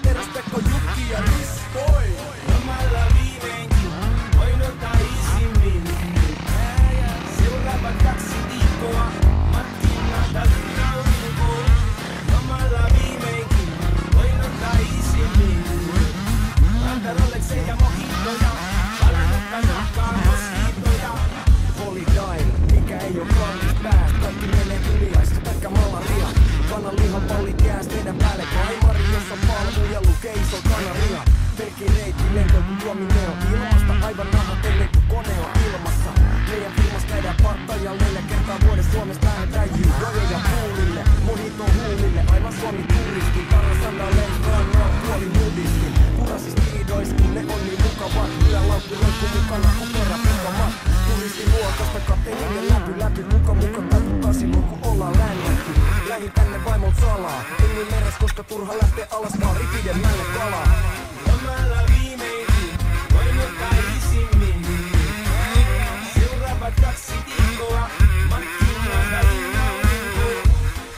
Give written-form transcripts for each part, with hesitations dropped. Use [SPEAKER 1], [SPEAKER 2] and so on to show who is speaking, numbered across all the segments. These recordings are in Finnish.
[SPEAKER 1] Tervespekko Jukki ja Rispoi.
[SPEAKER 2] Lomalla viimeinkin voin ottaa isimmin. Seuraavat 2 viikkoa markkinoilta nautinkoon. Lomalla viimeinkin voin ottaa isimmin. Lanta Rolexeja ja mojitoja, palannutta nahkaa moskiitoja.
[SPEAKER 1] Holiday, mikä ei oo kallis pääs. Kaikki menee yliaista, pelkkä malaria. Kananlihan palli kääs teidän päälle. Kaimari, jossa palmuja lukee iso kanaria. Pelkki reitti lentoo kun tuomineo ilmasta. Aivan nahatellen kun kone on ilmassa. Meidän firmas käydään partaja 4 kertaa vuodessa. Suomesta lähdetään jojoja puulille. Mojito huulille, aivan Suomi turisti. Parasandalleen rannaa puoli nudisti. Purasis tiidois kun ne on niin mukavat. Hyvä laukku roikku mukana kun peräpikamat. Turistiluokasta kapteenille läpi muka tartuttaa silloin kun ollaan lännätty. Lähin tänne vaimon salaa. Hennin meres koska turha lähtee alaskaan ripidemmälle kalaa.
[SPEAKER 2] Lomalla viimeinkin voin ottaa isimmin. Seuraavat 2 viikkoa markkinoilta nautinkoon.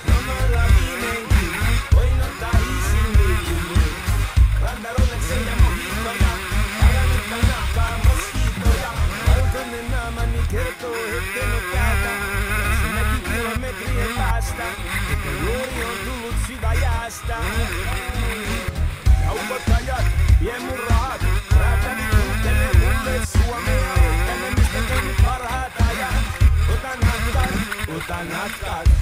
[SPEAKER 2] Lomalla viimeinkin voin ottaa isimmin. Lanta Rolexeja ja mojitoja, palannutta nahkaa moskiitoja. Valkoinen naamani kertoo etten oo täältä. Ensinnäkin kilometrien päästä, että nuori on tullut syväjäästä. Kaupottajat, vie mun rahat, räätäli kuuntelee mulle Suomea. Tänne mistä tein parhaat ajat. Otan hatkat.